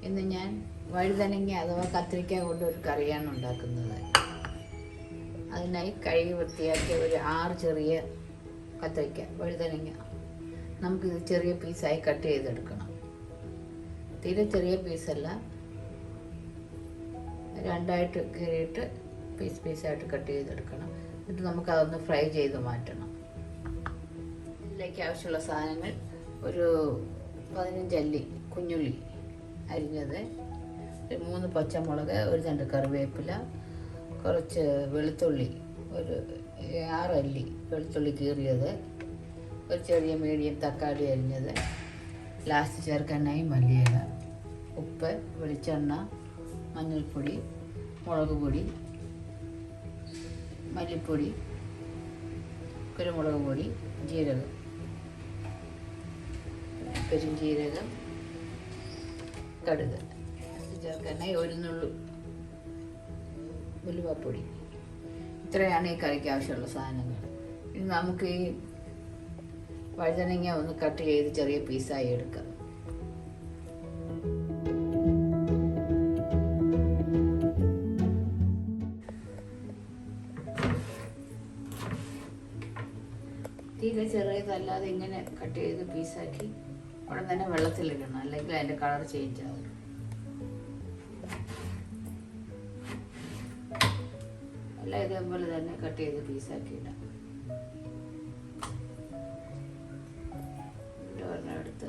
ഇന്ന് ഞാൻ വഴുതനങ്ങ അഥവാ കത്തിരിക്ക കൊണ്ട് ഒരു കറിയാണ് ഉണ്ടാക്കുന്നത്. അതിനായി കഴുകി വൃത്തിയാക്കിയ ഒരു 6 ചെറിയ കത്തിരിക്ക വഴുതനങ്ങ നമുക്കിത് ചെറിയ പീസായി കട്ട് ചെയ്തെടുക്കണം. തീരെ ചെറിയ പീസല്ല, രണ്ടായിട്ട് കീറിയിട്ട് പീസായിട്ട് കട്ട് ചെയ്തെടുക്കണം. എന്നിട്ട് നമുക്കതൊന്ന് ഫ്രൈ ചെയ്ത് മാറ്റണം. ഇതിലേക്ക് ആവശ്യമുള്ള സാധനങ്ങൾ: ഒരു 15 അല്ലി കുഞ്ഞുള്ളി അരിഞ്ഞത്, 3 പച്ചമുളക്, ഒരു 2 കറിവേപ്പില, കുറച്ച് വെളുത്തുള്ളി, ഒരു 6 അല്ലി വെളുത്തുള്ളി കീറിയത്, ഒരു ചെറിയ മീഡിയം തക്കാളി അരിഞ്ഞത്, ലാസ്റ്റ് ചേർക്കാനായി മല്ലിയില, ഉപ്പ്, വെളിച്ചെണ്ണ, മഞ്ഞൾപ്പൊടി, മുളക് പൊടി, മല്ലിപ്പൊടി, കുരുമുളക് പൊടി, ജീരകം, പെരുംജീരകം, കടുക് ചേർക്കാനായി ഒരു നുള്ളു ഉലുവപ്പൊടി. ഇത്രയാണ് ഈ കറിക്ക് ആവശ്യമുള്ള സാധനങ്ങൾ. ഇനി നമുക്ക് ഈ വഴുതനങ്ങ ഒന്ന് കട്ട് ചെയ്ത് ചെറിയ പീസായി എടുക്കാം. തീരെ ചെറിയതല്ലാതെ ഇങ്ങനെ കട്ട് ചെയ്ത് പീസാക്കി ഉടൻ തന്നെ വെള്ളത്തിലിടണം, അല്ലെങ്കിൽ അതിൻ്റെ കളർ ചേഞ്ച് ആവും. എല്ലാം ഇതേപോലെ തന്നെ കട്ട് ചെയ്ത് പീസാക്കി ഇടാം. എടുത്ത്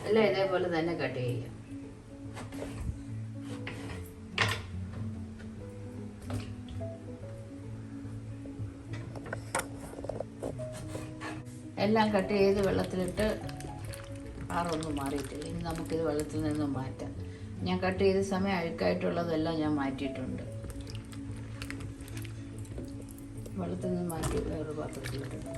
എല്ലാം ഇതേപോലെ തന്നെ കട്ട് ചെയ്യാം. എല്ലാം കട്ട് ചെയ്ത് വെള്ളത്തിലിട്ട് കളറൊന്നും മാറിയിട്ടില്ല. ഇനി നമുക്കിത് വെള്ളത്തിൽ നിന്നും മാറ്റാം. ഞാൻ കട്ട് ചെയ്ത സമയം അഴുക്കായിട്ടുള്ളതെല്ലാം ഞാൻ മാറ്റിയിട്ടുണ്ട്. വെള്ളത്തിൽ നിന്ന് മാറ്റി വേറൊരു പാത്രത്തിലിട്ടുണ്ട്.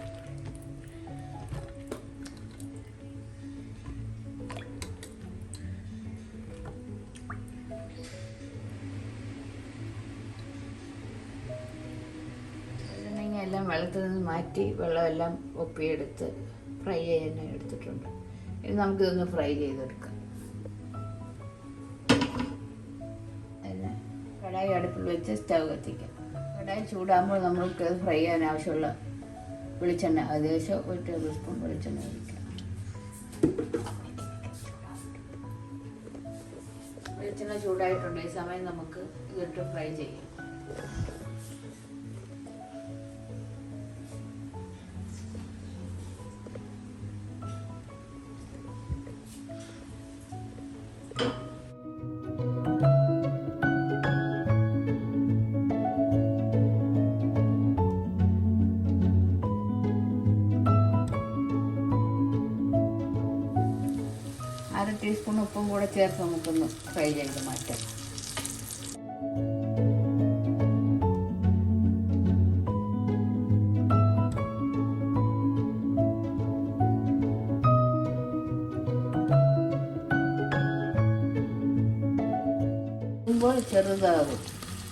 എല്ലാം വെള്ളത്തിൽ നിന്ന് മാറ്റി വെള്ളമെല്ലാം ഒപ്പിയെടുത്ത് ഫ്രൈ ചെയ്യാൻ എടുത്തിട്ടുണ്ട്. ഇനി നമുക്കിതൊന്ന് ഫ്രൈ ചെയ്തെടുക്കാം. അതിന് കടായി അടുപ്പിൽ വെച്ച് സ്റ്റൗ കത്തിക്കാം. കടായി ചൂടാകുമ്പോൾ നമുക്ക് ഫ്രൈ ചെയ്യാൻ ആവശ്യമുള്ള വെളിച്ചെണ്ണ ഏകദേശം 1 ടേബിൾ സ്പൂൺ വെളിച്ചെണ്ണ ഒഴിക്കാം. വെളിച്ചെണ്ണ ചൂടായിട്ടുണ്ട്. ഈ സമയം നമുക്ക് ഇതിട്ട് ഫ്രൈ ചെയ്യാം. അര ടീസ്പൂൺ ഉപ്പും കൂടെ ചേർത്ത് നമുക്കൊന്ന് ഫ്രൈ ചെയ്ത് മാറ്റാം. ഇപ്പോൾ ചെറുതാകും,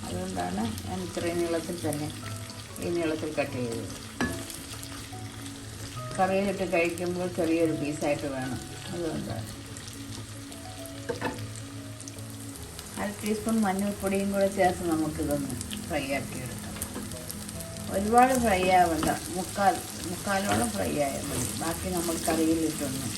അതുകൊണ്ടാണ് ഞാൻ ഇത്രയും നീളത്തിൽ തന്നെ ഈ നീളത്തിൽ കട്ട് ചെയ്തത്. കറിയിലിട്ട് കഴിക്കുമ്പോൾ ചെറിയൊരു പീസായിട്ട് വേണം, അതുകൊണ്ടാണ്. 1 ടീസ്പൂൺ മഞ്ഞൾപ്പൊടിയും കൂടെ ചേർത്ത് നമുക്കിതൊന്ന് ഫ്രൈ ആക്കിയെടുക്കാം. ഒരുപാട് ഫ്രൈ ആവണ്ട, മുക്കാലോളം ഫ്രൈ ആയാൽ മതി. ബാക്കി നമ്മൾ കറിയിലിട്ടൊന്ന്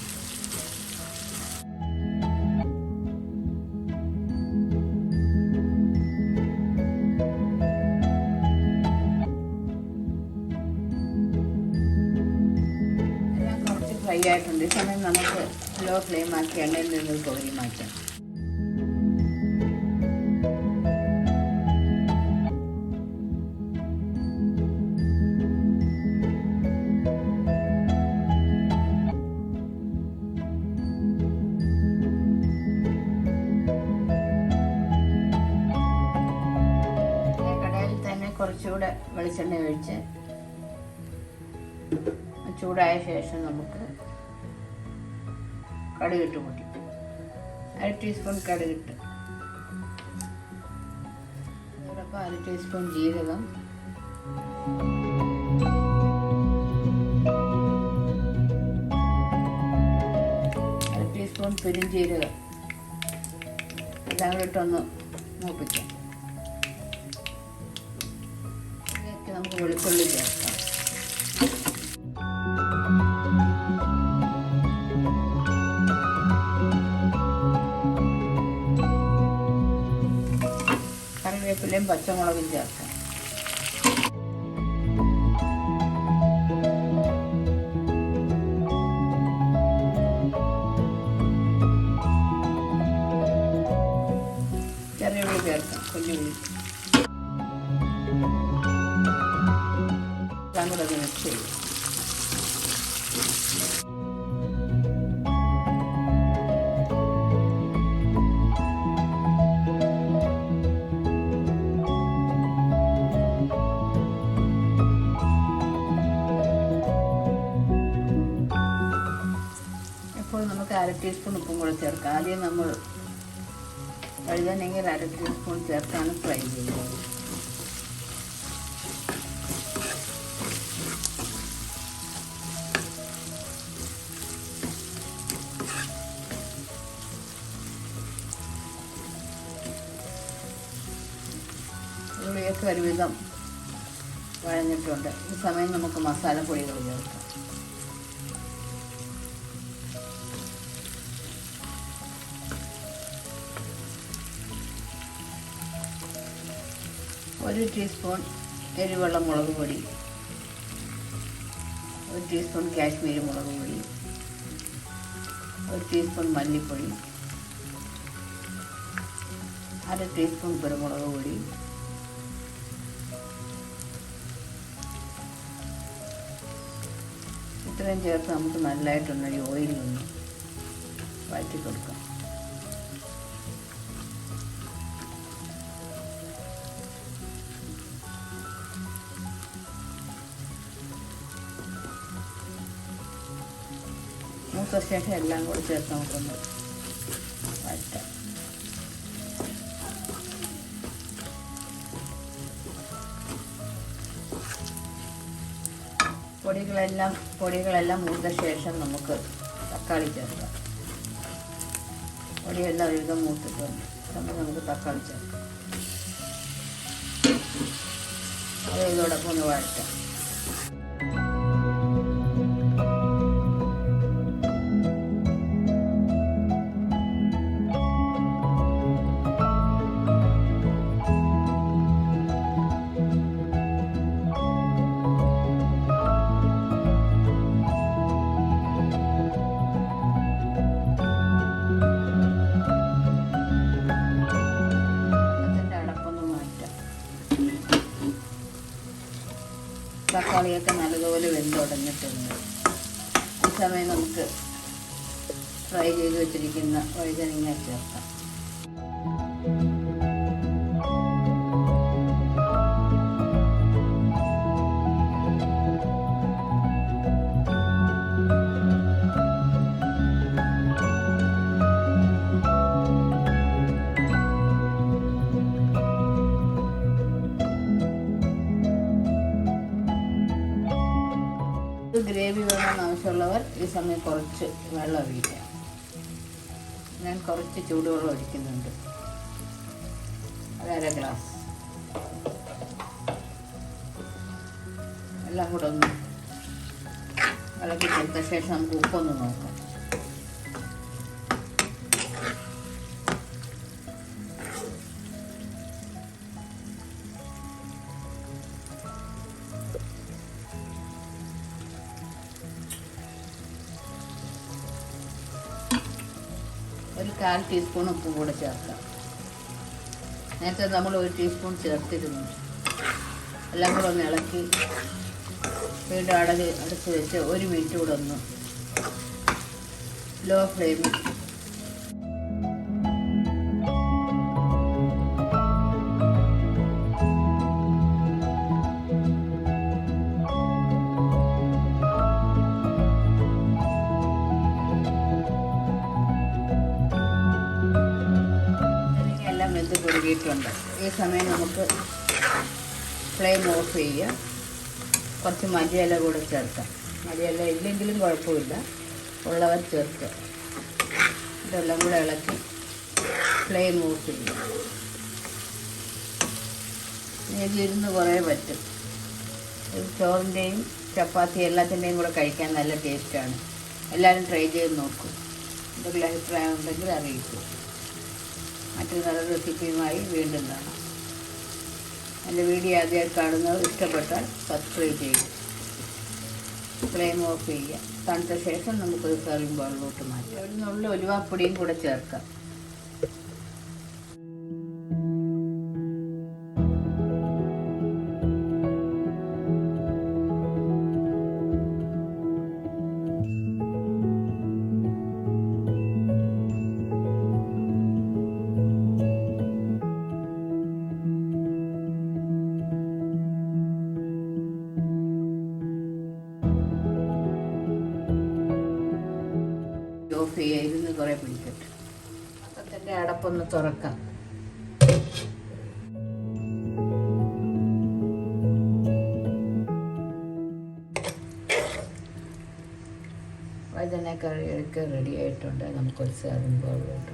എല്ലാം കുറച്ച് ഫ്രൈ ആയിട്ടുണ്ട്. ഈ സമയം നമുക്ക് ലോ ഫ്ലെയിം ആക്കി എണ്ണയിൽ നിന്ന് കോരി മാറ്റാം. കുറച്ചുകൂടെ വെളിച്ചെണ്ണ ഒഴിച്ച് ചൂടായ ശേഷം നമുക്ക് കടുകിട്ട് പൊട്ടിക്കും. 1 ടീസ്പൂൺ കടുകിട്ട് അപ്പോൾ 1 ടീസ്പൂൺ ജീരകം, 1 ടീസ്പൂൺ പെരുംജീരകം എല്ലാം കൂടെ ഇട്ടൊന്ന് മൂപ്പിക്കാം. ഇതിലേക്ക് നമുക്ക് വെളുത്തുള്ളി ചേർക്കാം. കറിവേപ്പിലയും പച്ചമുളകും ചേർക്കാം. ചെറിയുള്ളി ചേർക്കാം, കുഞ്ഞുള്ളി. എല്ലാം കൂടെ ഒന്ന് മിക്സ് ചെയ്യും. ഇപ്പോൾ നമുക്ക് 1/2 ടീസ്പൂൺ ഉപ്പും കൂടെ ചേർക്കാം. ആദ്യം നമ്മൾ വഴുതനങ്ങയിൽ 1/2 ടീസ്പൂൺ ചേർത്താണ് ഫ്രൈ ചെയ്യുന്നത്. ഉള്ളിയൊക്കെ ഒരുവിധം വഴഞ്ഞിട്ടുണ്ട്. ഈ സമയം നമുക്ക് മസാലപ്പൊടികൾ ചേർക്കാം. ഒരു ടീസ്പൂൺ എരിവുള്ള മുളക് പൊടി, 1 ടീസ്പൂൺ കാശ്മീരി മുളക് പൊടി, 1 ടീസ്പൂൺ മല്ലിപ്പൊടി, 1/2 ടീസ്പൂൺ കുരുമുളക് പൊടി, ഇത്രയും ചേർത്ത് നമുക്ക് നല്ലതായിട്ടൊന്ന് ഈ ഓയിലിൽ ഒന്ന് വഴറ്റി കൊടുക്കാം. മൂത്ത ശേഷം എല്ലാം കൂടി ചേർത്ത് നമുക്കൊന്ന് വഴറ്റാം. പൊടികളെല്ലാം മൂത്ത ശേഷം നമുക്ക് തക്കാളി ചേർക്കാം. പൊടിയെല്ലാം ഒരുവിധം മൂത്തിട്ടുണ്ട്. നമുക്ക് തക്കാളി ചേർക്കാം. അത് ഇതോടൊപ്പം ഒന്ന് വഴറ്റാം. തക്കാളിയൊക്കെ നല്ലതുപോലെ വെന്തുടഞ്ഞിട്ടുണ്ട്. ഈ സമയം നമുക്ക് ഫ്രൈ ചെയ്ത് വെച്ചിരിക്കുന്ന വഴുതനങ്ങ ചേർക്കാം. ഗ്രേവി വേണമെന്ന് ആവശ്യമുള്ളവർ ഈ സമയം കുറച്ച് വെള്ളം ഒഴിക്കാം. ഞാൻ കുറച്ച് ചൂടുവെള്ളം ഒഴിക്കുന്നുണ്ട്, 1/2 ഗ്ലാസ്. എല്ലാം കൂടെ ഒന്ന് ഇളക്കി കൊടുത്ത ശേഷം നമുക്ക് ഉപ്പൊന്ന് നോക്കാം. ഒരു 1/4 ടീസ്പൂൺ ഉപ്പും കൂടെ ചേർക്കാം. നേരത്തെ നമ്മൾ 1 ടീസ്പൂൺ ചേർത്തിരുന്നു. എല്ലാം കൂടെ ഒന്ന് ഇളക്കി വീണ്ടും അടച്ച് വെച്ച് 1 മിനിറ്റ് കൂടെ ഒന്ന് ലോ ഫ്ലെയിമിൽ വെന്ത് കുറുകിയിട്ടുണ്ട്. ഈ സമയം നമുക്ക് ഫ്ലെയിം ഓഫ് ചെയ്യുക. കുറച്ച് മല്ലിയില കൂടെ ചേർക്കാം. മല്ലിയില ഇല്ലെങ്കിലും കുഴപ്പമില്ല, ഉള്ളവർ ചേർക്കുക. ഇതെല്ലാം കൂടെ ഇളക്കി ഫ്ലെയിം ഓഫ് ചെയ്യുക. ഇതിരുന്ന് കുറേ പറ്റും. ചോറിൻ്റെയും ചപ്പാത്തി എല്ലാത്തിൻ്റെയും കൂടെ കഴിക്കാൻ നല്ല ടേസ്റ്റാണ്. എല്ലാവരും ട്രൈ ചെയ്ത് നോക്കും. എന്തെങ്കിലും അഭിപ്രായം ഉണ്ടെങ്കിൽ അറിയിക്കും. മറ്റൊരു നല്ല റെസിപ്പിയുമായി വീണ്ടും കാണാം. എൻ്റെ വീഡിയോ ആദ്യമായി കാണുന്നവർ ഇഷ്ടപ്പെട്ടാൽ സബ്സ്ക്രൈബ് ചെയ്യുക. ഫ്ലെയിം ഓഫ് ചെയ്യുക. തണുത്ത ശേഷം നമുക്കൊരു സെർവിങ് ബൗളിലോട്ട് മാറ്റാം. ഒരു നുള്ളി ഉലുവാപ്പൊടിയും കൂടെ ചേർക്കാം. ഓഫ് ചെയ്യുക. ഇരുന്ന് കുറേ പിടിക്കട്ടെ. പാത്രത്തിൻ്റെ അടപ്പൊന്ന് തുറക്കാം. വഴുതനക്കറിയൊക്കെ റെഡി ആയിട്ടുണ്ട്. നമുക്കൊരു സെർവിങ് ബൗളിലോട്ട്